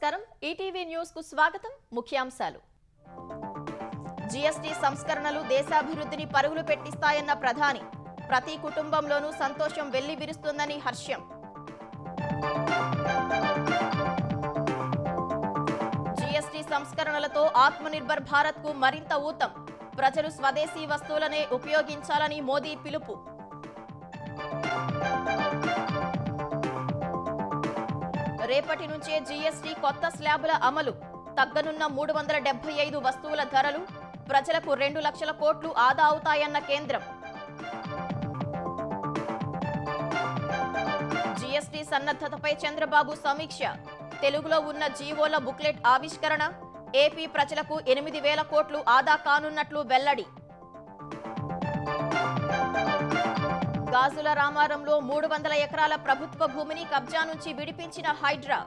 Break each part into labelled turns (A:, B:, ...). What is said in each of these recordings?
A: నమస్కారం ETV news కు స్వాగతం ముఖ్యాంశాలు జీఎస్టీ సంస్కరణలు దేశాభివృద్ధిని పరుగులు పెట్టిస్తాయన్న ప్రధాని ప్రతి కుటుంబంలోనూ సంతోషం వెల్లివిరుస్తుందని హర్షం జీఎస్టీ సంస్కరణలతో ఆత్మనిర్భర్ భారత్ కు మరింత ఊతం ప్రజలు స్వదేశీ వస్తువులనే ఉపయోగించాలని మోదీ పిలుపు రేపటి నుంచే జీఎస్టీ కొత్త స్లాబుల అమలు తగ్గనున్న 375 వస్తువుల ధరలు ప్రజలకు 2 లక్షల కోట్లు ఆదా అవుతాయన్న కేంద్రం జీఎస్టీ సన్నద్ధతపై చంద్రబాబు సమీక్ష తెలుగులో ఉన్న జీవోల బుక్లెట్ ఆవిష్కరణ ఏపీ ప్రజలకు 8,000 కోట్లు ఆదా కానున్నట్లు వెల్లడి గాజుల రామారంలో 300 ఎకరాల ప్రభుత్వ భూమిని కబ్జా నుంచి విడిపించిన హైడ్రా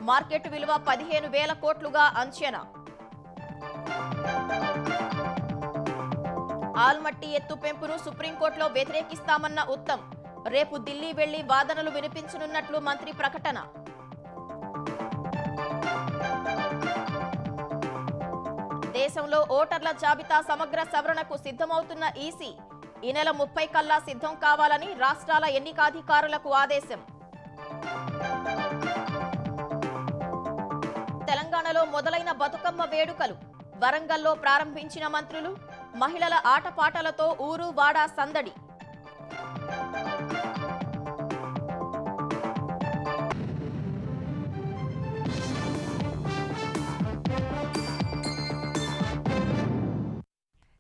A: మార్కెట్ విలువ 15,000 కోట్లుగా అంచనా ఆల్మట్టి ఎత్తు పెంపును సుప్రీంకోర్టులో వ్యతిరేకిస్తామన్న ఉత్తమ్ రేపు ఢిల్లీ వెళ్లి వాదనలు వినిపించనున్నట్లు మంత్రి ప్రకటన దేశంలో ఓటర్ల జాబితా సమగ్ర సవరణకు సిద్ధమవుతున్న ఈసీ ఈ నెల 30 కల్లా సిద్ధం కావాలని రాష్ట్రాల ఎన్నికాధికారులకు ఆదేశం తెలంగాణలో మొదలైన బతుకమ్మ వేడుకలు వరంగల్లో ప్రారంభించిన మంత్రులు మహిళల ఆటపాటలతో ఊరు వాడ సందడి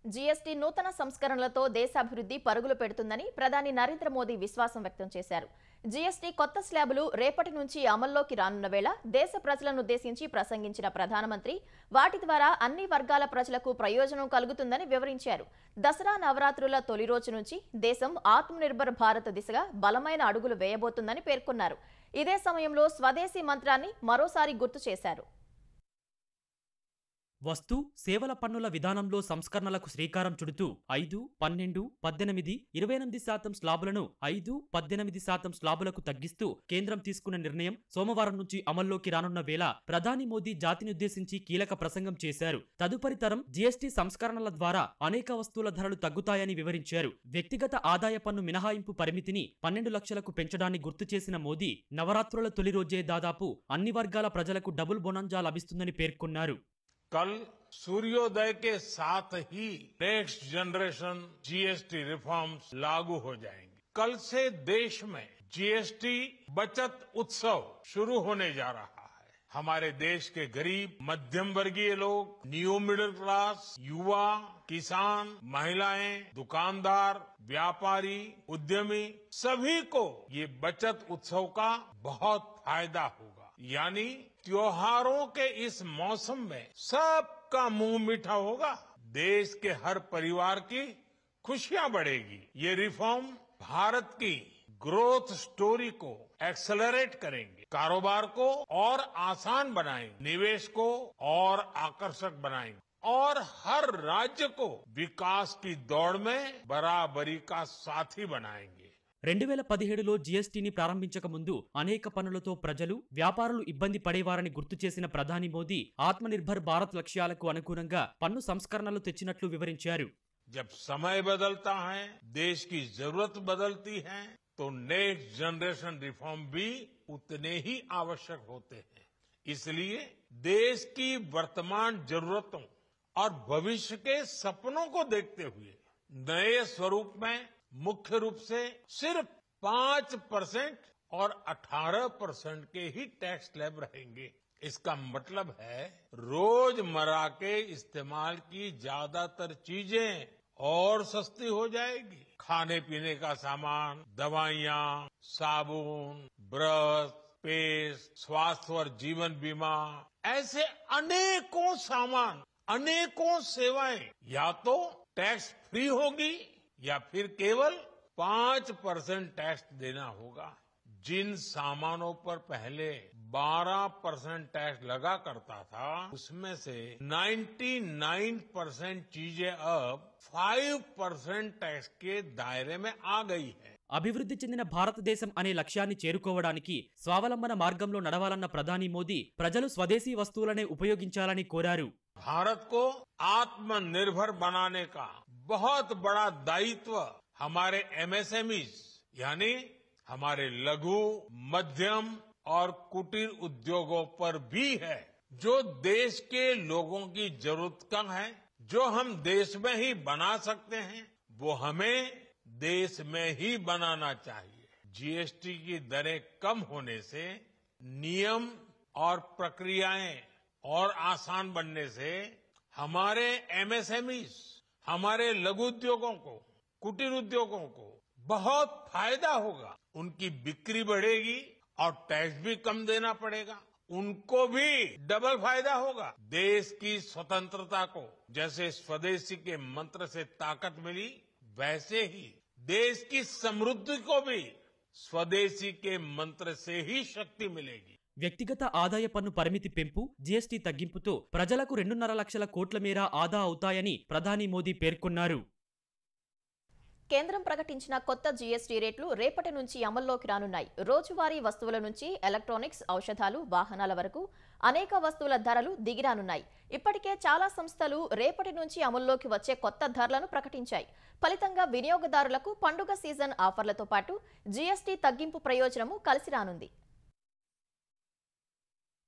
A: జీఎస్టీ నూతన సంస్కరణలతో దేశాభివృద్ధి పరుగులు పెడుతుందని ప్రధాని నరేంద్ర మోదీ విశ్వాసం వ్యక్తం చేశారు. జీఎస్టీ కొత్త స్లాబులు రేపటి నుంచి అమల్లోకి రానున్న వేళ దేశ ప్రజలనుద్దేశించి ప్రసంగించిన ప్రధానమంత్రి వాటి ద్వారా అన్ని వర్గాల ప్రజలకు ప్రయోజనం కలుగుతుందని వివరించారు. దసరా నవరాత్రుల తొలి రోజు నుంచి దేశం ఆత్మనిర్భర్ భారత్ దిశగా బలమైన అడుగులు వేయబోతుందని పేర్కొన్నారు. ఇదే సమయంలో స్వదేశీ మంత్రాన్ని మరోసారి గుర్తు చేశారు.
B: వస్తు సేవల పన్నుల విధానంలో సంస్కరణలకు శ్రీకారం చుడుతూ 5, 12, 18, 28% స్లాబులను 5, 18% స్లాబులకు తగ్గిస్తూ కేంద్రం తీసుకున్న నిర్ణయం సోమవారం నుంచి అమల్లోకి రానున్న వేళ ప్రధాని మోదీ జాతినుద్దేశించి కీలక ప్రసంగం చేశారు. తదుపరి తరం జీఎస్టీ సంస్కరణల ద్వారా అనేక వస్తువుల ధరలు తగ్గుతాయని వివరించారు. వ్యక్తిగత ఆదాయ పన్ను మినహాయింపు పరిమితిని 12 లక్షలకు పెంచడాన్ని గుర్తు చేసిన మోదీ నవరాత్రుల తొలి రోజే దాదాపు అన్ని వర్గాల ప్రజలకు డబుల్ బోనంజా లభిస్తుందని పేర్కొన్నారు.
C: कल सूर्योदय के साथ ही नेक्स्ट जनरेशन जीएसटी रिफॉर्म्स लागू हो जाएंगे। कल से देश में जीएसटी बचत उत्सव शुरू होने जा रहा है। हमारे देश के गरीब, मध्यम वर्गीय लोग, न्यू मिडिल क्लास, युवा, किसान, महिलाएं, दुकानदार, व्यापारी, उद्यमी सभी को ये बचत उत्सव का बहुत फायदा होगा। यानी त्योहारों के इस मौसम में सबका मुंह मीठा होगा, देश के हर परिवार की खुशियां बढ़ेगी। ये रिफॉर्म भारत की ग्रोथ स्टोरी को एक्सेलरेट करेंगे, कारोबार को और आसान बनाएंगे, निवेश को और आकर्षक बनाएंगे और हर राज्य को विकास की दौड़ में बराबरी का साथी बनाएंगे.
B: 2017లో జీఎస్టీని ప్రారంభించక ముందు అనేక పన్నులతో ప్రజలు, వ్యాపారులు ఇబ్బంది పడేవారని గుర్తు చేసిన ప్రధాని మోదీ ఆత్మనిర్భర్ భారత్ లక్ష్యాలకు అనుగుణంగా పన్ను సంస్కరణలు తెచ్చినట్లు వివరించారు.
C: जब समय बदलता है, देश की जरूरत बदलती है, तो नेक्स्ट जनरेशन रिफॉर्म भी उतने ही आवश्यक होते हैं. इसलिए देश की वर्तमान जरूरतों और भविष्य के सपनों को देखते हुए नए स्वरूप में मुख्य रूप से सिर्फ 5% और 18% के ही टैक्स स्लैब रहेंगे. इसका मतलब है रोजमर्रा के इस्तेमाल की ज्यादातर चीजें और सस्ती हो जाएगी. खाने पीने का सामान, दवाइयां, साबुन, ब्रश, पेस्ट, स्वास्थ्य और जीवन बीमा ऐसे अनेकों सामान, अनेकों सेवाएं या तो टैक्स फ्री होगी या फिर केवल 5% टैक्स देना होगा. जिन सामानों पर पहले 12% टैक्स लगा करता था, उसमें से 99% चीजें अब 5% टैक्स के दायरे में आ गई है.
B: అభివృద్ధి చెందిన భారతదేశం అనే లక్ష్యాన్ని చేరుకోవడానికి స్వావలంబన మార్గంలో నడవాలన్న ప్రధాని మోదీ ప్రజలు స్వదేశీ వస్తువులనే ఉపయోగించాలని కోరారు.
C: भारत को आत्मनिर्भर बनाने का बहुत बड़ा दायित्व हमारे एमएसएमई यानी हमारे लघु, मध्यम और कुटीर उद्योगों पर भी है, जो देश के लोगों की जरूरत का है, जो हम देश में ही बना सकते हैं, वो हमें देश में ही बनाना चाहिए. जीएसटी की दरें कम होने से नियम और प्रक्रियाएं और आसान बनने से हमारे एमएसएमई, हमारे लघु उद्योगों को, कुटीर उद्योगों को बहुत फायदा होगा. उनकी बिक्री बढ़ेगी और टैक्स भी कम देना पड़ेगा. उनको भी डबल फायदा होगा. देश की स्वतंत्रता को जैसे स्वदेशी के मंत्र से ताकत मिली, वैसे ही देश की समृद्धि को भी स्वदेशी के मंत्र से ही शक्ति मिलेगी.
B: వ్యక్తిగత ఆదాయ పన్ను పరిమితి పెంపు, జీఎస్టీ తగ్గింపుతో ప్రజలకు 2.5 లక్షల కోట్ల మేర ఆదా అవుతాయని ప్రధాని మోదీ పేర్కొన్నారు.
A: కేంద్రం ప్రకటించిన కొత్త జీఎస్టీ రేట్లు రేపటి నుంచి అమల్లోకి రానున్నాయి. రోజువారీ వస్తువుల నుంచి ఎలక్ట్రానిక్స్, ఔషధాలు, వాహనాల వరకు అనేక వస్తువుల ధరలు దిగిరానున్నాయి. ఇప్పటికే చాలా సంస్థలు రేపటి నుంచి అమల్లోకి వచ్చే కొత్త ధరలను ప్రకటించాయి. ఫలితంగా వినియోగదారులకు పండుగ సీజన్ ఆఫర్లతో పాటు జీఎస్టీ తగ్గింపు ప్రయోజనము కలిసి రానుంది.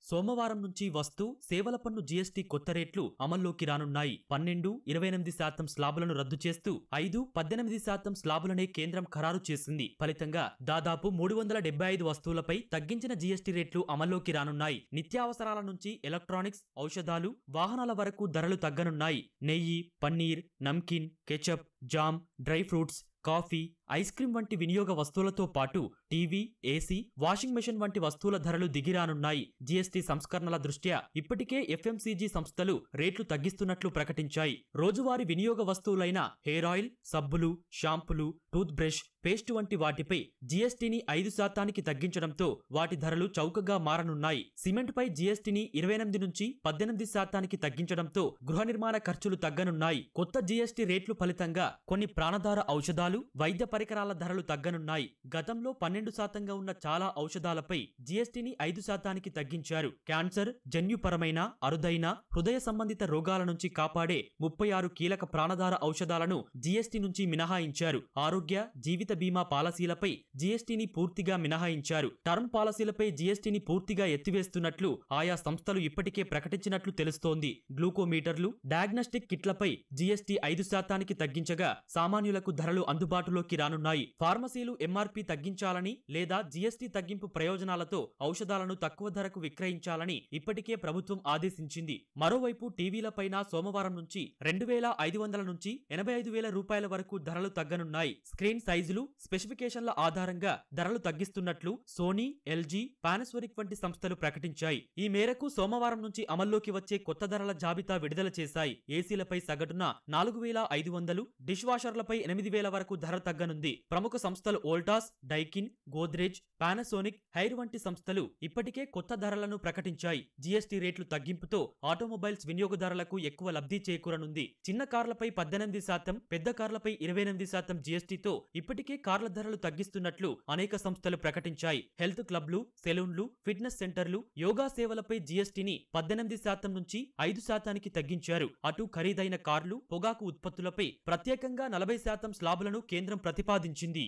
B: సోమవారం నుంచి వస్తు సేవల పన్ను జీఎస్టీ కొత్త రేట్లు అమల్లోకి రానున్నాయి. 12-28% స్లాబులను రద్దు చేస్తూ 5-18% స్లాబులనే కేంద్రం ఖరారు చేసింది. ఫలితంగా దాదాపు 375 వస్తువులపై తగ్గించిన జీఎస్టీ రేట్లు అమల్లోకి రానున్నాయి. నిత్యావసరాల నుంచి ఎలక్ట్రానిక్స్, ఔషధాలు, వాహనాల వరకు ధరలు తగ్గనున్నాయి. నెయ్యి, paneer, namkeen, ketchup, jam, dry fruits, coffee, ice cream వంటి వినియోగ వస్తువులతో పాటు టీవీ, ఏసీ, వాషింగ్ మెషిన్ వంటి వస్తువుల ధరలు దిగిరానున్నాయి. జీఎస్టీ సంస్కరణల దృష్ట్యా ఇప్పటికే ఎఫ్ఎంసీజీ సంస్థలు రేట్లు తగ్గిస్తున్నట్లు ప్రకటించాయి. రోజువారీ వినియోగ వస్తువులైన హెయిర్ ఆయిల్, సబ్బులు, షాంపులు, టూత్ బ్రష్, పేస్ట్ వంటి వాటిపై జీఎస్టీని 5% తగ్గించడంతో వాటి ధరలు చౌకగా మారనున్నాయి. సిమెంట్పై జీఎస్టీని 28 నుంచి 18% తగ్గించడంతో గృహ నిర్మాణ ఖర్చులు తగ్గనున్నాయి. కొత్త జీఎస్టీ రేట్లు ఫలితంగా కొన్ని ప్రాణాధార ఔషధాలు, వైద్య పరికరాల ధరలు తగ్గనున్నాయి. గతంలో 12% ఉన్న చాలా ఔషధాలపై జీఎస్టీని 5% తగ్గించారు. క్యాన్సర్, జన్యుపరమైన, అరుదైన, హృదయ సంబంధిత రోగాల నుంచి కాపాడే 36 కీలక ప్రాణాధార ఔషధాలను జీఎస్టీ నుంచి మినహాయించారు. ఆరోగ్య, జీవిత బీమా పాలసీలపై జీఎస్టీని పూర్తిగా మినహాయించారు. టర్మ్ పాలసీలపై జీఎస్టీని పూర్తిగా ఎత్తివేస్తున్నట్లు ఆయా సంస్థలు ఇప్పటికే ప్రకటించినట్లు తెలుస్తోంది. గ్లూకోమీటర్లు, డయాగ్నోస్టిక్ కిట్లపై జీఎస్టీ 5% తగ్గించగా సామాన్యులకు ధరలు అందుబాటులోకి రానున్నాయి. ఫార్మసీలు ఎంఆర్పీ తగ్గించాలని లేదా జీఎస్టీ తగ్గింపు ప్రయోజనాలతో ఔషధాలను తక్కువ ధరకు విక్రయించాలని ఇప్పటికే ప్రభుత్వం ఆదేశించింది. మరోవైపు టీవీలపైన సోమవారం నుంచి 2,500 నుంచి 85,000 రూపాయల వరకు ధరలు తగ్గనున్నాయి. స్క్రీన్ సైజులు, స్పెసిఫికేషన్ల ఆధారంగా ధరలు తగ్గిస్తున్నట్లు సోనీ, ఎల్జీ, పానాసోనిక్ వంటి సంస్థలు ప్రకటించాయి. ఈ మేరకు సోమవారం నుంచి అమల్లోకి వచ్చే కొత్త ధరల జాబితా విడుదల చేశాయి. ఏసీలపై సగటున 4,500, డిష్ వాషర్లపై 8,000 వరకు ధర తగ్గనుంది. ప్రముఖ సంస్థలు Voltas, Daikin, Godrej, Panasonic, Haier వంటి సంస్థలు ఇప్పటికే కొత్త ధరలను ప్రకటించాయి. జీఎస్టీ రేట్లు తగ్గింపుతో ఆటోమొబైల్స్ వినియోగదారులకు ఎక్కువ లబ్ధి చేకూరనుంది. చిన్న కార్లపై 18%, పెద్ద కార్లపై 28% జీఎస్టీతో ఇప్పటికే కార్ల ధరలు తగ్గిస్తున్నట్లు అనేక సంస్థలు ప్రకటించాయి. హెల్త్ క్లబ్లు, సెలూన్లు, ఫిట్నెస్ సెంటర్లు, యోగా సేవలపై జీఎస్టీని 18% నుంచి 5% తగ్గించారు. అటు ఖరీదైన కార్లు, పొగాకు ఉత్పత్తులపై ప్రత్యేకంగా 40% స్లాబులను కేంద్రం ప్రతిపాదించింది.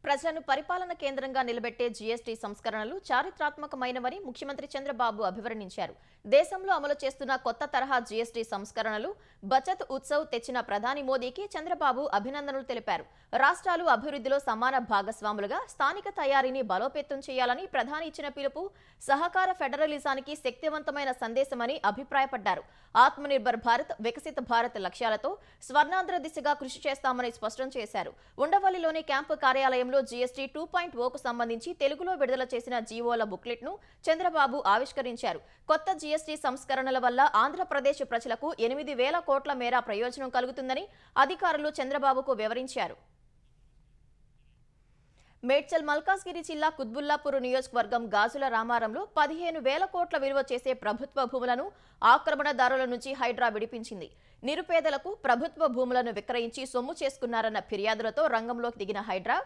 A: ప్రజలను పరిపాలన కేంద్రంగా నిలబెట్టే జీఎస్టీ సంస్కరణలు చారిత్రాత్మకమైనవని ముఖ్యమంత్రి చంద్రబాబు అభివర్ణించారు. దేశంలో అమలు చేస్తున్న కొత్త తరహా జీఎస్టీ సంస్కరణలు బచత్ ఉత్సవ్ తెచ్చిన ప్రధాని మోదీకి చంద్రబాబు అభినందనలు తెలిపారు. రాష్ట్రాలు అభివృద్ధిలో సమాన భాగస్వాములుగా స్థానిక తయారీని బలోపేతం చేయాలని ప్రధాని ఇచ్చిన పిలుపు సహకార ఫెడరలిజానికి శక్తివంతమైన సందేశమని అభిప్రాయపడ్డారు. ఆత్మనిర్భర్ భారత్, వికసిత భారత్ లక్ష్యాలతో స్వర్ణాంధ్ర దిశగా కృషి చేస్తామని స్పష్టం చేశారు. ఉండవల్లిలోని క్యాంపు కార్యాలయంలో జీఎస్టీ 2.0కు సంబంధించి తెలుగులో విడుదల చేసిన జీవోల బుక్లెట్ ను చంద్రబాబు ఆవిష్కరించారు. కొత్త జీఎస్టీ సంస్కరణల వల్ల ఆంధ్రప్రదేశ్ ప్రజలకు 8,000 కోట్ల మేర ప్రయోజనం కలుగుతుందని అధికారులు చంద్రబాబుకు వివరించారు. మేడ్చల్ మల్కాజ్గిరి జిల్లా కుత్బుల్లాపూర్ నియోజకవర్గం గాజుల రామారంలో 15,000 కోట్ల విలువ చేసే ప్రభుత్వ భూములను ఆక్రమణదారుల నుంచి హైడ్రా విడిపించింది. నిరుపేదలకు ప్రభుత్వ భూములను విక్రయించి సొమ్ము చేసుకున్నారన్న ఫిర్యాదులతో రంగంలోకి దిగిన హైడ్రా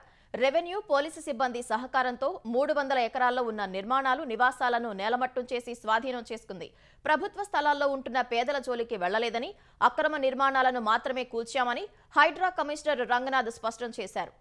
A: రెవెన్యూ పోలీసు సిబ్బంది సహకారంతో 300 ఎకరాల్లో ఉన్న నిర్మాణాలు నివాసాలను నేలమట్టం చేసి స్వాధీనం చేసుకుంది. ప్రభుత్వ స్థలాల్లో ఉంటున్న పేదల జోలికి వెళ్లలేదని, అక్రమ నిర్మాణాలను మాత్రమే కూల్చామని హైడ్రా కమిషనర్ రంగనాథ్ స్పష్టం చేశారు.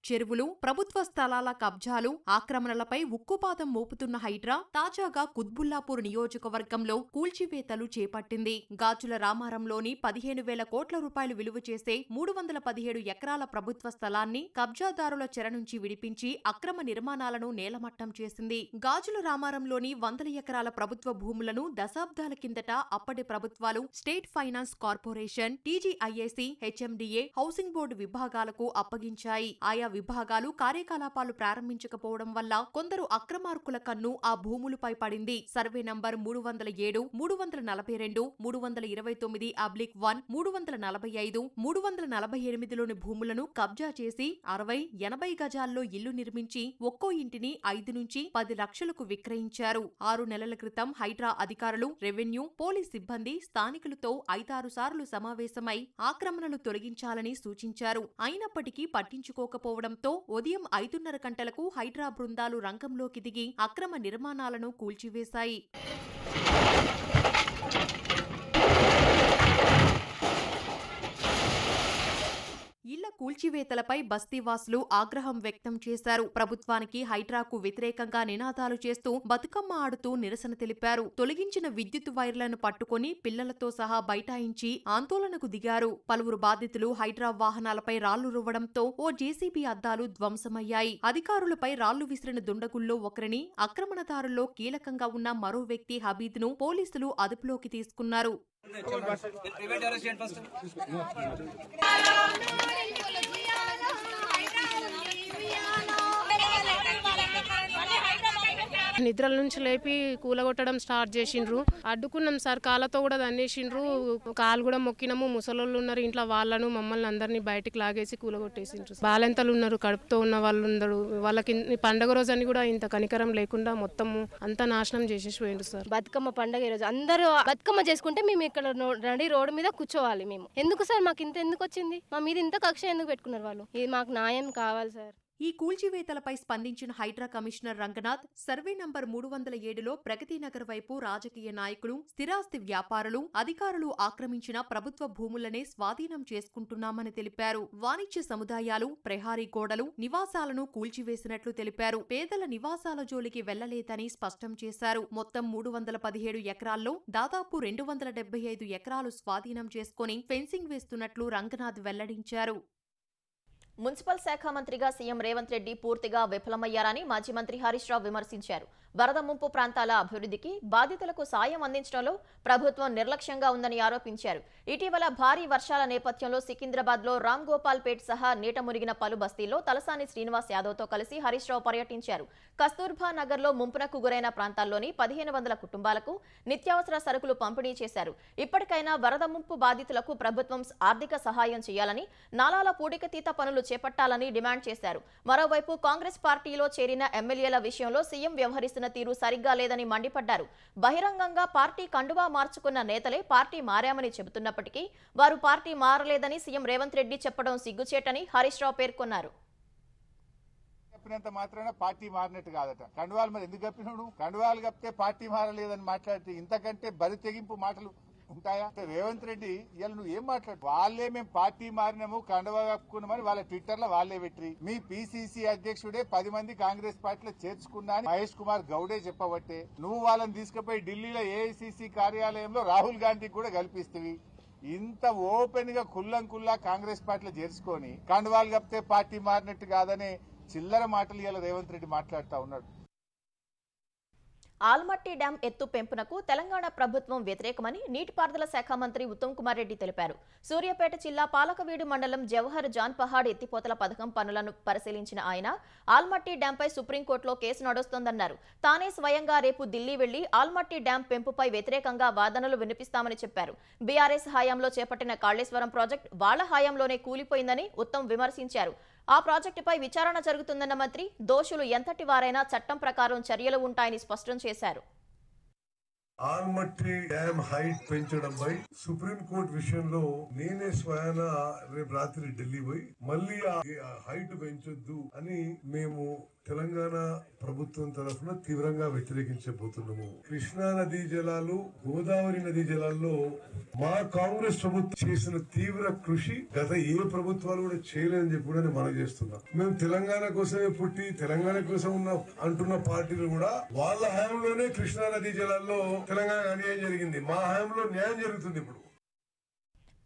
D: చెరువులు, ప్రభుత్వ స్థలాల కబ్జాలు, ఆక్రమణలపై ఉక్కుపాదం మోపుతున్న హైడ్రా తాజాగా కుత్బుల్లాపూర్ నియోజకవర్గంలో కూల్చివేతలు చేపట్టింది. గాజుల రామారంలోని 15,000 కోట్ల రూపాయలు విలువ చేసే 317 ఎకరాల ప్రభుత్వ స్థలాన్ని కబ్జాదారుల చెర నుంచి విడిపించి అక్రమ నిర్మాణాలను నేలమట్టం చేసింది. గాజుల రామారంలోని 100 ఎకరాల ప్రభుత్వ భూములను దశాబ్దాల కిందట అప్పటి ప్రభుత్వాలు state finance corporation, టీజీఐఏసీ, HMDA, housing board విభాగాలకు అప్పగించాయి. ఆయా విభాగాలు కార్యకలాపాలు ప్రారంభించకపోవడం వల్ల కొందరు అక్రమార్కుల కన్ను ఆ భూములపై పడింది. సర్వే నంబర్ 307, 342, 329/1, 345, 348లోని భూములను కబ్జా చేసి 60-80 గజాల్లో ఇల్లు నిర్మించి ఒక్కో ఇంటిని 5 నుంచి 10 లక్షలకు విక్రయించారు. 6 నెలల క్రితం హైడ్రా అధికారులు, రెవెన్యూ, పోలీస్ సిబ్బంది స్థానికులతో 5-6 సార్లు సమావేశమై ఆక్రమణలు తొలగించాలని సూచించారు. అయినప్పటికీ పట్టించుకోకపోవడంతో ఉదయం 5:30 గంటలకు హైడ్రా బృందాలు రంగంలోకి దిగి అక్రమ నిర్మాణాలను కూల్చివేశాయి. ఇళ్ల కూల్చివేతలపై బస్తీవాసులు ఆగ్రహం వ్యక్తం చేశారు. ప్రభుత్వానికి, హైడ్రాకు వ్యతిరేకంగా నినాదాలు చేస్తూ బతుకమ్మ ఆడుతూ నిరసన తెలిపారు. తొలగించిన విద్యుత్ వైర్లను పట్టుకుని పిల్లలతో సహా బైఠాయించి ఆందోళనకు దిగారు. పలువురు బాధితులు హైడ్రా వాహనాలపై రాళ్లు రువ్వడంతో ఓ జేసీబీ అద్దాలు ధ్వంసమయ్యాయి. అధికారులపై రాళ్లు విసిరిన దుండగుల్లో ఒకరిని, ఆక్రమణదారుల్లో కీలకంగా ఉన్న మరో వ్యక్తి హబీద్ను పోలీసులు అదుపులోకి తీసుకున్నారు.
E: నిద్రల నుంచి లేపి కూలగొట్టడం స్టార్ట్ చేసిండ్రు. అడ్డుకున్నాం సార్, కాళ్ళతో కూడా దన్నేసిండ్రు. కాలు కూడా మొక్కినాము. ముసలోళ్ళు ఉన్నారు ఇంట్లో, వాళ్ళను మమ్మల్ని అందరినీ బయటికి లాగేసి కూలగొట్టేసిండ్రు. బాలెంతలు ఉన్నారు, కడుపుతో ఉన్న వాళ్ళు ఉన్నారు. వాళ్ళకి పండగ రోజు అని కూడా ఇంత కనికరం లేకుండా మొత్తము అంతా నాశనం చేసేసి పోయిండ్రు సార్.
F: బతుకమ్మ పండగ రోజు అందరూ బతుకమ్మ చేసుకుంటే మేము ఇక్కడ నడి రోడ్డు మీద కూర్చోవాలి. మేము ఎందుకు సార్, మాకు ఇంత ఎందుకు వచ్చింది? మా మీద ఇంత కక్ష ఎందుకు పెట్టుకున్నారు వాళ్ళు? ఇది మాకు న్యాయం కావాలి సార్.
D: ఈ కూల్చివేతలపై స్పందించిన HYDRAA commissioner Ranganath, survey number 307లో ప్రగతినగర్ వైపు రాజకీయ నాయకులు, స్థిరాస్తి వ్యాపారులు, అధికారులు ఆక్రమించిన ప్రభుత్వ భూములనే స్వాధీనం చేసుకుంటున్నామని తెలిపారు. వాణిజ్య సముదాయాలు, ప్రహారీ గోడలు, నివాసాలను కూల్చివేసినట్లు తెలిపారు. పేదల నివాసాల జోలికి వెళ్లలేదని స్పష్టం చేశారు. మొత్తం 317 ఎకరాల్లో దాదాపు 275 ఎకరాలు స్వాధీనం చేసుకుని ఫెన్సింగ్ వేస్తున్నట్లు రంగనాథ్ వెల్లడించారు.
A: మున్సిపల్ శాఖ మంత్రిగా సీఎం రేవంత్ రెడ్డి పూర్తిగా విఫలమయ్యారని మాజీ మంత్రి హరీష్ రావు విమర్శించారు. వరద ముంపు ప్రాంతాల అభివృద్ధికి, బాధితులకు సాయం అందించడంలో ప్రభుత్వం నిర్లక్ష్యంగా ఉందని ఆరోపించారు. ఇటీవల భారీ వర్షాల నేపథ్యంలో సికింద్రాబాద్లో రామ్ గోపాల్ పేట్ సహా నీట మునిగిన పలు బస్తీల్లో తలసాని శ్రీనివాస్ యాదవ్తో కలిసి హరీష్ రావు పర్యటించారు. కస్తూర్బా నగర్లో ముంపునకు గురైన ప్రాంతాల్లోని 1500 కుటుంబాలకు నిత్యావసర సరుకులు పంపిణీ చేశారు. ఇప్పటికైనా వరద ముంపు బాధితులకు ప్రభుత్వం ఆర్థిక సహాయం చేయాలని, నాలాల పూడికతీత పనులు చేపట్టాలని డిమాండ్ చేశారు. మరోవైపు కాంగ్రెస్ పార్టీలో చేరిన ఎమ్మెల్యేల విషయంలో సీఎం వ్యవహరిస్తున్న తీరు సరిగ్గా లేదని మండిపడ్డారు. బహిరంగంగా పార్టీ కండువా మార్చుకున్న నేతలే పార్టీ మారామని చెబుతున్నప్పటికీ వారు పార్టీ మారలేదని సీఎం రేవంత్ రెడ్డి చెప్పడం సిగ్గుచేటని హరీష్ రావు పేర్కొన్నారు.
G: చెప్పినంత మాత్రాన పార్టీ మారినట్టు కాదట. కండువాలు మరి ఎందుకు కప్పినాడు? కండువాలు కప్పితే పార్టీ మారలేదని మాట్లాడితే ఇంతకంటే బరి తెగింపు మాటలు ఉంటాయా? రేవంత్ రెడ్డి ఇవాళ నువ్వు ఏం మాట్లాడు? వాళ్ళే మేము పార్టీ మారినాము, కండువా కప్పుకున్నామని వాళ్ళ ట్విట్టర్ లో వాళ్ళే పెట్టి, మీ పిసిసి అధ్యక్షుడే 10 మంది కాంగ్రెస్ పార్టీలో చేర్చుకున్నా అని మహేష్ కుమార్ గౌడే చెప్పబట్టే నువ్వు వాళ్ళని తీసుకుపోయి ఢిల్లీలో ఏఐసిసి కార్యాలయంలో రాహుల్ గాంధీకి కూడా కల్పిస్తవి. ఇంత ఓపెన్ గా కుల్లా కాంగ్రెస్ పార్టీలో చేర్చుకొని కండువాలు కప్పితే పార్టీ మారినట్టు కాదనే చిల్లర మాటలు ఇవాళ రేవంత్ రెడ్డి మాట్లాడుతూ ఉన్నాడు.
A: ఆల్మట్టి డ్యాం ఎత్తు పెంపునకు తెలంగాణ ప్రభుత్వం వ్యతిరేకమని నీటిపారుదల శాఖ మంత్రి ఉత్తమ్ కుమార్ రెడ్డి తెలిపారు. సూర్యాపేట జిల్లా పాలకవీడు మండలం జవహర్ జాన్ పహాడ్ ఎత్తిపోతల పథకం పనులను పరిశీలించిన ఆయన ఆల్మట్టి డ్యాంపై సుప్రీంకోర్టులో కేసు నడుస్తోందన్నారు. తానే స్వయంగా రేపు ఢిల్లీ వెళ్లి ఆల్మట్టి డ్యాం పెంపుపై వ్యతిరేకంగా వాదనలు వినిపిస్తామని చెప్పారు. బీఆర్ఎస్ హయాంలో చేపట్టిన కాళేశ్వరం ప్రాజెక్టు వాళ్ల హయాంలోనే కూలిపోయిందని ఉత్తమ్ విమర్శించారు. ఆ ప్రాజెక్టుపై విచారణ జరుగుతుందన్న మంత్రి దోషులు ఎంతటి వారైనా చట్టం ప్రకారం చర్యలు ఉంటాయని స్పష్టం చేశారు.
H: ఆల్మట్టి డ్యామ్ హైట్ పెంచడంపై సుప్రీంకోర్టు విషయంలో నేనే స్వయాన రేపు రాత్రి ఢిల్లీ పోయి మళ్ళీ ఆ హైట్ పెంచొద్దు అని మేము తెలంగాణ ప్రభుత్వం తరఫున తీవ్రంగా వ్యతిరేకించబోతున్నాము. కృష్ణా నదీ జలాలు, గోదావరి నదీ జలాల్లో మా కాంగ్రెస్ ప్రభుత్వం చేసిన తీవ్ర కృషి గత ఏ ప్రభుత్వాలు కూడా చేయలేదని చెప్పి కూడా మనం చేస్తున్నాం. మేము తెలంగాణ కోసమే పుట్టి తెలంగాణ కోసం ఉన్న అంటున్న పార్టీలు కూడా వాళ్ళ హయాంలోనే కృష్ణా నదీ జలాల్లో తెలంగాణ అన్యాయం జరిగింది. మా హయాంలో న్యాయం జరుగుతుంది. ఇప్పుడు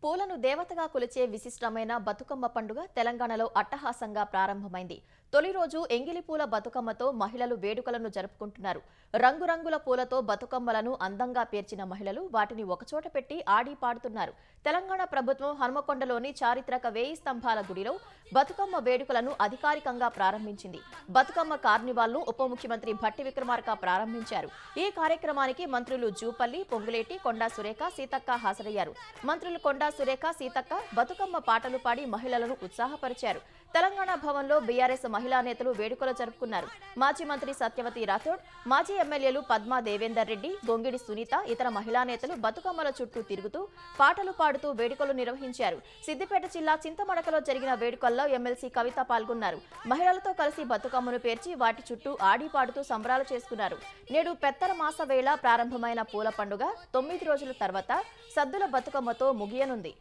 A: పూలను దేవతగా కొలిచే విశిష్టమైన బతుకమ్మ పండుగ తెలంగాణలో అట్టహాసంగా ప్రారంభమైంది. తొలి రోజు ఎంగిలి పూల బతుకమ్మతో మహిళలు వేడుకలను జరుపుకుంటున్నారు. రంగురంగుల పూలతో బతుకమ్మలను అందంగా పేర్చిన మహిళలు వాటిని ఒకచోట పెట్టి ఆడి పాడుతున్నారు. తెలంగాణ ప్రభుత్వం హనుమకొండలోని చారిత్రక 1000 స్తంభాల గుడిలో బతుకమ్మ వేడుకలను అధికారికంగా ప్రారంభించింది. బతుకమ్మ కార్నివాల్ను ఉప ముఖ్యమంత్రి భట్టి విక్రమార్క ప్రారంభించారు. ఈ కార్యక్రమానికి మంత్రులు జూపల్లి, పొంగులేటి, కొండా సురేఖ, సీతక్క హాజరయ్యారు. మంత్రులు కొండా సురేఖ, సీతక్క బతుకమ్మ పాటలు పాడి మహిళలను ఉత్సాహపరిచారు. తెలంగాణ భవన్లో బీఆర్ఎస్ మహిళా నేతలు వేడుకలు జరుపుకున్నారు. మాజీ మంత్రి సత్యవతి రాథోడ్, మాజీ ఎమ్మెల్యేలు పద్మా దేవేందర్ రెడ్డి, గొంగిడి సునీత, ఇతర మహిళా నేతలు బతుకమ్మల చుట్టూ తిరుగుతూ పాటలు పాడుతూ వేడుకలు నిర్వహించారు. సిద్దిపేట జిల్లా చింతమడకలో జరిగిన వేడుకల్లో ఎమ్మెల్సీ కవిత పాల్గొన్నారు. మహిళలతో కలిసి బతుకమ్మను పేర్చి వాటి చుట్టూ ఆడి పాడుతూ సంబరాలు చేసుకున్నారు. నేడు పెత్తర మాస వేళ ప్రారంభమైన పూల పండుగ 9 రోజుల తర్వాత సద్దుల బతుకమ్మతో ముగియనుంది.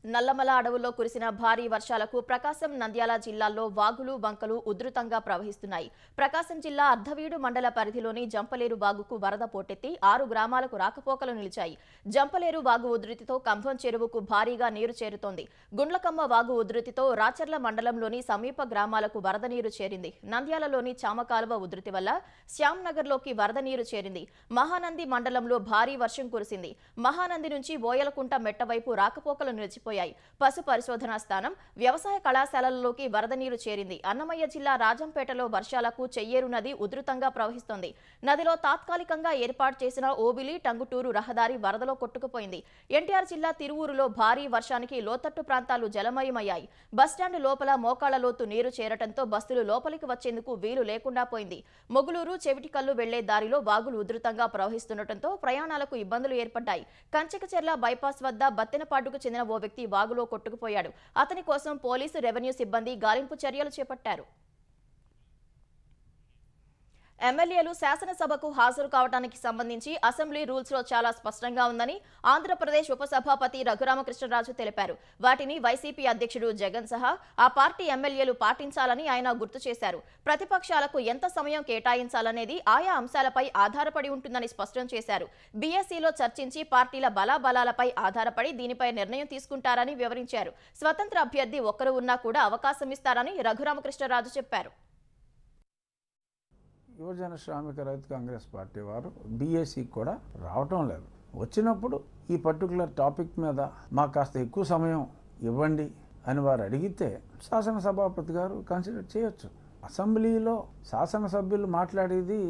A: నల్లమల అడవుల్లో కురిసిన భారీ వర్షాలకు ప్రకాశం, నంద్యాల జిల్లాల్లో వాగులు, వంకలు ఉధృతంగా ప్రవహిస్తున్నాయి. ప్రకాశం జిల్లా అర్ధవీడు మండల పరిధిలోని జంపలేరు వాగుకు వరద పోటెత్తి 6 గ్రామాలకు రాకపోకలు నిలిచాయి. జంపలేరు వాగు ఉధృతితో కంభం చెరువుకు భారీగా నీరు చేరుతోంది. గుండ్లకమ్మ వాగు ఉధృతితో రాచర్ల మండలంలోని సమీప గ్రామాలకు వరద నీరు చేరింది. నంద్యాలలోని చామకాలువ ఉధృతి వల్ల శ్యామ్నగర్లోకి వరద నీరు చేరింది. మహానంది మండలంలో భారీ వర్షం కురిసింది. మహానంది నుంచి బోయలకుంట మెట్ట వైపు రాకపోకలు నిలిచిపోయాయి. పశు పరిశోధనా స్థానం, వ్యవసాయ కళాశాలల్లోకి వరద నీరు చేరింది. అన్నమయ్య జిల్లా రాజంపేటలో వర్షాలకు చెయ్యేరు నది ఉధృతంగా ప్రవహిస్తోంది. నదిలో తాత్కాలికంగా ఏర్పాటు చేసిన ఓబిలి టంగుటూరు రహదారి వరదలో కొట్టుకుపోయింది. ఎన్టీఆర్ జిల్లా తిరువూరులో భారీ వర్షానికి లోతట్టు ప్రాంతాలు జలమయమయ్యాయి. బస్టాండ్ లోపల మోకాళ్ల లోతు నీరు చేరటంతో బస్సులు లోపలికి వచ్చేందుకు వీలు లేకుండా పోయింది. మొగులూరు, చెవిటికల్లు వెళ్లే దారిలో వాగులు ఉధృతంగా ప్రవహిస్తుండటంతో ప్రయాణాలకు ఇబ్బందులు ఏర్పడ్డాయి. కంచికచెర్ల బైపాస్ వద్ద బత్తెనపాడుకు చెందిన ఓ వ్యక్తి వాగులో కొట్టుకుపోయాడు. అతని కోసం పోలీసు, రెవెన్యూ సిబ్బంది గాలింపు చర్యలు చేపట్టారు. ఎమ్మెల్యేలు శాసనసభకు హాజరు కావడానికి సంబంధించి అసెంబ్లీ రూల్స్ లో చాలా స్పష్టంగా ఉందని ఆంధ్రప్రదేశ్ ఉపసభాపతి రఘురామకృష్ణరాజు తెలిపారు. వాటిని వైసీపీ అధ్యక్షుడు జగన్ సహా ఆ పార్టీ ఎమ్మెల్యేలు పాటించాలని ఆయన గుర్తు చేశారు. ప్రతిపక్షాలకు ఎంత సమయం కేటాయించాలనేది ఆయా అంశాలపై ఆధారపడి ఉంటుందని స్పష్టం చేశారు. బీఎస్సీలో చర్చించి పార్టీల బలాబలాలపై ఆధారపడి దీనిపై నిర్ణయం తీసుకుంటారని వివరించారు. స్వతంత్ర అభ్యర్థి ఒక్కరు ఉన్నా కూడా అవకాశం ఇస్తారని రఘురామకృష్ణరాజు చెప్పారు.
I: యువజన శ్రామిక రైతు కాంగ్రెస్ పార్టీ వారు బీఎస్సీకి కూడా రావటం లేదు. వచ్చినప్పుడు ఈ పర్టికులర్ టాపిక్ మీద మాకు కాస్త ఎక్కువ సమయం ఇవ్వండి అని వారు అడిగితే శాసనసభాపతి గారు కన్సిడర్ చేయొచ్చు. అసెంబ్లీలో శాసనసభ్యులు మాట్లాడేది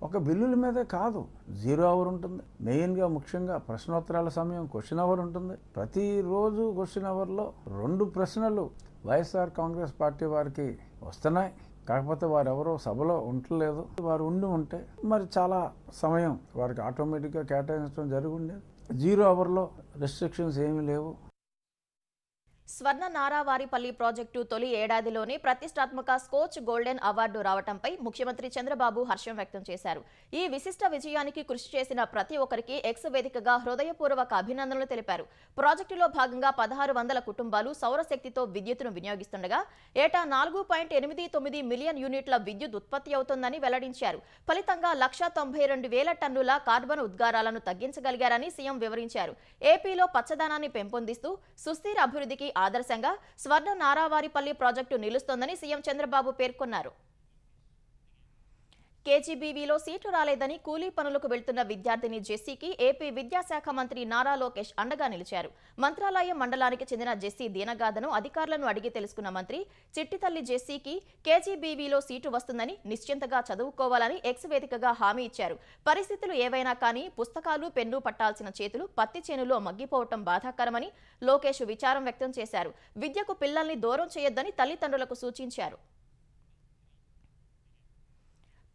I: ఒక బిల్లుల మీదే కాదు. 0 అవర్ ఉంటుంది. మెయిన్గా ముఖ్యంగా ప్రశ్నోత్తరాల సమయం క్వశ్చన్ అవర్ ఉంటుంది. ప్రతిరోజు క్వశ్చన్ అవర్లో 2 ప్రశ్నలు వైఎస్ఆర్ కాంగ్రెస్ పార్టీ వారికి వస్తున్నాయి. కాకపోతే వారు ఎవరో సభలో ఉండలేదు. వారు ఉంటే మరి చాలా సమయం వారికి ఆటోమేటిక్గా కేటాయించడం జరిగి ఉండేది. 0 అవర్లో రెస్ట్రిక్షన్స్ ఏమీ లేవు.
A: స్వర్ణ నారావారిపల్లి ప్రాజెక్టు తొలి ఏడాదిలోనే ప్రతిష్టాత్మక స్కోచ్ గోల్డెన్ అవార్డు రావడంపై ముఖ్యమంత్రి చంద్రబాబు హర్షం వ్యక్తం చేశారు. ఈ విశిష్ట విజయానికి కృషి చేసిన ప్రతి ఒక్కరికి ఎక్స్ వేదికగా హృదయపూర్వక అభినందనలు తెలిపారు. ప్రాజెక్టులో భాగంగా 1600 కుటుంబాలు సౌరశక్తితో విద్యుత్తును వినియోగిస్తుండగా ఏటా 4.89 మిలియన్ యూనిట్ల విద్యుత్ ఉత్పత్తి అవుతోందని వెల్లడించారు. ఫలితంగా 192,000 టన్నుల కార్బన్ ఉద్గారాలను తగ్గించగలిగారని సీఎం వివరించారు. ఏపీలో పచ్చదనాన్ని పెంపొందిస్తూ సుస్థిర అభివృద్ధికి ఆదర్శంగా స్వర్ణ నారావారిపల్లి ప్రాజెక్టు నిలుస్తోందని సీఎం చంద్రబాబు పేర్కొన్నారు. కేజీబీవీలో సీటు రాలేదని కూలీ పనులకు వెళ్తున్న విద్యార్థిని జెస్సీకి ఏపీ విద్యాశాఖ మంత్రి నారా లోకేష్ అండగా నిలిచారు. మంత్రాలయం మండలానికి చెందిన జెస్సీ దీనగాథను అధికారులను అడిగి తెలుసుకున్న మంత్రి చిట్టితల్లి జెస్సీకి కేజీబీవీలో సీటు వస్తుందని నిశ్చింతగా చదువుకోవాలని ఎక్స్ వేదికగా హామీ ఇచ్చారు. పరిస్థితులు ఏవైనా కానీ పుస్తకాలు పెన్ను పట్టాల్సిన చేతులు పత్తి చేనులో మగ్గిపోవటం బాధాకరమని లోకేష్ విచారం వ్యక్తం చేశారు. విద్యకు పిల్లల్ని దూరం చేయొద్దని తల్లిదండ్రులకు సూచించారు.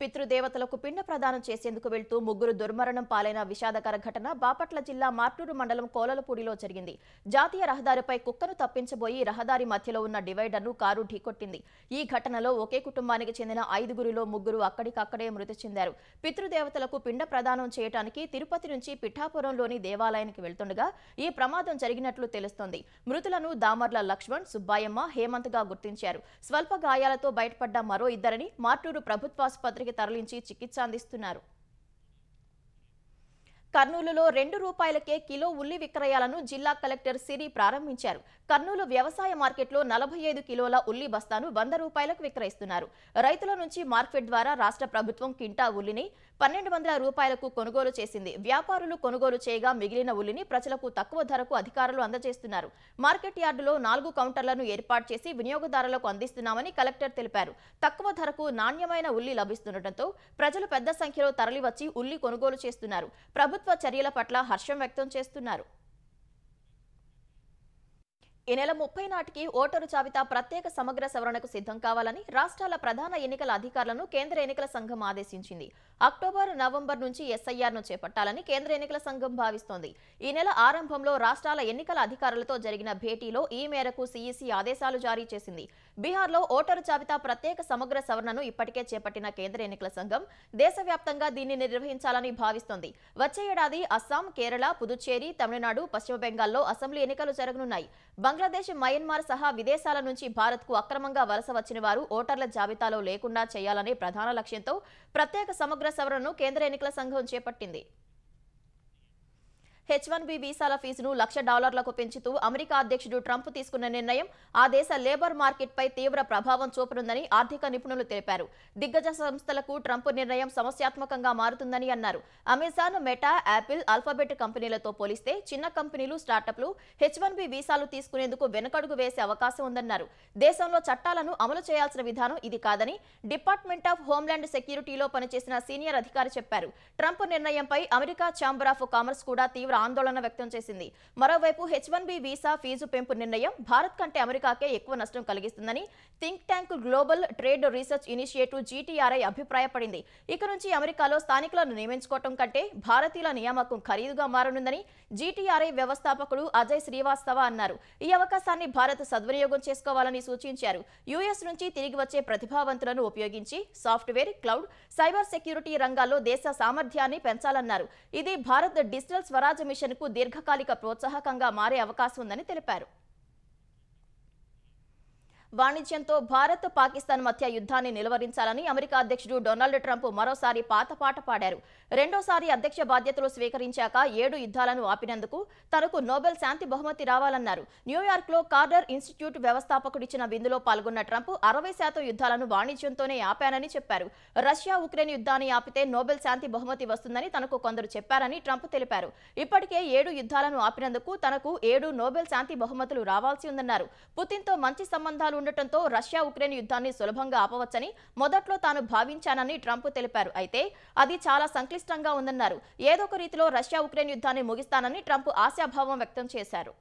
A: పితృదేవతలకు పిండ ప్రదానం చేసేందుకు వెళ్తూ ముగ్గురు దుర్మరణం పాలైన విషాదకర ఘటన బాపట్ల జిల్లా మార్టూరు మండలం కోలలపూడిలో జరిగింది. జాతీయ రహదారిపై కుక్కను తప్పించబోయి రహదారి మధ్యలో ఉన్న డివైడర్ను కారు ఢీకొట్టింది. ఈ ఘటనలో ఒకే కుటుంబానికి చెందిన 5గురిలో 3 అక్కడికక్కడే మృతి చెందారు. పితృదేవతలకు పిండ ప్రదానం చేయడానికి తిరుపతి నుంచి పిఠాపురంలోని దేవాలయానికి వెళ్తుండగా ఈ ప్రమాదం జరిగినట్లు తెలుస్తోంది. మృతులను దామర్ల లక్ష్మణ్, సుబ్బాయమ్మ, హేమంత్గా గుర్తించారు. స్వల్ప గాయాలతో బయటపడ్డ మరో 2 మార్టూరు ప్రభుత్వాసుపత్రికి తరలించి చికిత్స అందిస్తున్నారు. కర్నూలులో ₹2కే కిలో ఉల్లి విక్రయాలను జిల్లా కలెక్టర్ సిరి ప్రారంభించారు. కర్నూలు వ్యవసాయ మార్కెట్లో 45 కిలోల ఉల్లి బస్తాను ₹100కు విక్రయిస్తున్నారు. రైతుల నుంచి మార్కెట్ ద్వారా రాష్ట్ర ప్రభుత్వం కింటా ఉల్లిని ₹1,200కు కొనుగోలు చేసింది. వ్యాపారులు కొనుగోలు చేయగా మిగిలిన ఉల్లిని ప్రజలకు తక్కువ ధరకు అధికారులు అందజేస్తున్నారు. మార్కెట్ యార్డులో 4 కౌంటర్లను ఏర్పాటు చేసి వినియోగదారులకు అందిస్తున్నామని కలెక్టర్ తెలిపారు. తక్కువ ధరకు నాణ్యమైన ఉల్లి లభిస్తుండటంతో ప్రజలు పెద్ద సంఖ్యలో తరలివచ్చి ఉల్లి కొనుగోలు చేస్తున్నారు. ప్రభుత్వ చర్యల పట్ల హర్షం వ్యక్తం చేస్తున్నారు. ఈ నెల 30 నాటికి ఓటరు జాబితా ప్రత్యేక సమగ్ర సవరణకు సిద్ధం కావాలని రాష్ట్రాల ప్రధాన ఎన్నికల అధికారులను కేంద్ర ఎన్నికల సంఘం ఆదేశించింది. అక్టోబర్, నవంబర్ నుంచి ఎస్ఐఆర్ను చేపట్టాలని కేంద్ర ఎన్నికల సంఘం భావిస్తోంది. ఈ నెల ఆరంభంలో రాష్ట్రాల ఎన్నికల అధికారులతో జరిగిన భేటీలో ఈ మేరకు సీఈసీ ఆదేశాలు జారీ చేసింది. బీహార్లో ఓటరు జాబితా ప్రత్యేక సమగ్ర సవరణను ఇప్పటికే చేపట్టిన కేంద్ర ఎన్నికల సంఘం దేశవ్యాప్తంగా దీన్ని నిర్వహించాలని భావిస్తోంది. వచ్చే ఏడాది అస్సాం, కేరళ, పుదుచ్చేరి, తమిళనాడు, పశ్చిమ బెంగాల్లో అసెంబ్లీ ఎన్నికలు జరగనున్నాయి. బంగ్లాదేశ్, మయన్మార్ సహా విదేశాల నుంచి భారత్కు అక్రమంగా వలస వచ్చిన వారు ఓటర్ల జాబితాలో లేకుండా చేయాలనే ప్రధాన లక్ష్యంతో ప్రత్యేక సమగ్ర సవరణను కేంద్ర ఎన్నికల సంఘం చేపట్టింది. H-1B వీసాల ఫీజును $1,00,000లకు పెంచుతూ అమెరికా అధ్యక్షుడు ట్రంప్ తీసుకున్న నిర్ణయం ఆ దేశ లేబర్ మార్కెట్పై తీవ్ర ప్రభావం చూపనుందని ఆర్థిక నిపుణులు తెలిపారు. దిగ్గజ సంస్థలకు ట్రంప్ నిర్ణయం సమస్యాత్మకంగా మారుతుందని అన్నారు. అమెజాన్, మెటా, యాపిల్, ఆల్ఫాబెట్ కంపెనీలతో పోలిస్తే చిన్న కంపెనీలు, స్టార్టప్లు H-1B వీసాలు తీసుకునేందుకు వెనకడుగు వేసే అవకాశం ఉందన్నారు. దేశంలో చట్టాలను అమలు చేయాల్సిన విధానం ఇది కాదని డిపార్ట్మెంట్ ఆఫ్ హోంల్యాండ్ సెక్యూరిటీలో పనిచేసిన సీనియర్ అధికారి చెప్పారు. ట్రంప్ నిర్ణయంపై అమెరికా ఛాంబర్ ఆఫ్ కామర్స్ కూడా తీవ్ర ఆందోళన వ్యక్తం చేసింది. మరోవైపు H-1B వీసా ఫీజు పెంపు నిర్ణయం భారత్ కంటే అమెరికాకే ఎక్కువ నష్టం కలిగిస్తుందని think tank global trade research initiative GTRI అభిప్రాయపడింది. ఇక నుంచి అమెరికాలో స్థానికులను నియమించుకోవటం కంటే భారతీయుల నియామకం ఖరీదుగా మారనుందని GTRI వ్యవస్థాపకుడు అజయ్ శ్రీవాస్తవ అన్నారు. ఈ అవకాశాన్ని భారత్ సద్వినియోగం చేసుకోవాలని సూచించారు. యుఎస్ నుంచి తిరిగి వచ్చే ప్రతిభావంతులను ఉపయోగించి సాఫ్ట్వేర్, క్లౌడ్, సైబర్ సెక్యూరిటీ రంగాల్లో దేశ సామర్థ్యాన్ని పెంచాలన్నారు. ఇది భారత్ డిజిటల్ స్వరాజ్ మిషన్కు దీర్ఘకాలిక ప్రోత్సాహకంగా మారే అవకాశం ఉందని తెలిపారు. వాణిజ్యంతో భారత్, పాకిస్తాన్ మధ్య యుద్ధాన్ని నిలువరించాలని అమెరికా అధ్యక్షుడు డొనాల్డ్ ట్రంప్ మరోసారి పాత పాట పాడారు. రెండోసారి అధ్యక్ష బాధ్యతలు స్వీకరించాక 7 యుద్ధాలను ఆపినందుకు తనకు నోబెల్ శాంతి బహుమతి రావాలన్నారు. న్యూయార్క్లో కార్టర్ ఇన్స్టిట్యూట్ వ్యవస్థాపకుడిచ్చిన విందులో పాల్గొన్న ట్రంప్ 60% యుద్ధాలను వాణిజ్యంతోనే ఆపానని చెప్పారు. రష్యా, ఉక్రెయిన్ యుద్ధాన్ని ఆపితే నోబెల్ శాంతి బహుమతి వస్తుందని తనకు కొందరు చెప్పారని ట్రంప్ తెలిపారు. ఇప్పటికే 7 యుద్ధాలను ఆపినందుకు తనకు 7 నోబెల్ శాంతి బహుమతులు రావాల్సి ఉందన్నారు. పుతిన్తో మంచి సంబంధాలు ఉండటంతో రష్యా, ఉక్రెయిన్ యుద్ధాన్ని సులభంగా ఆపవచ్చని మొదట్లో తాను భావించానని ట్రంప్ తెలిపారు. అయితే అది చాలా సంక్లిష్టంగా ఉందన్నారు. ఏదో ఒక రీతిలో రష్యా, ఉక్రెయిన్ యుద్ధాన్ని ముగిస్తానని ట్రంప్ ఆశాభావం వ్యక్తం చేశారు.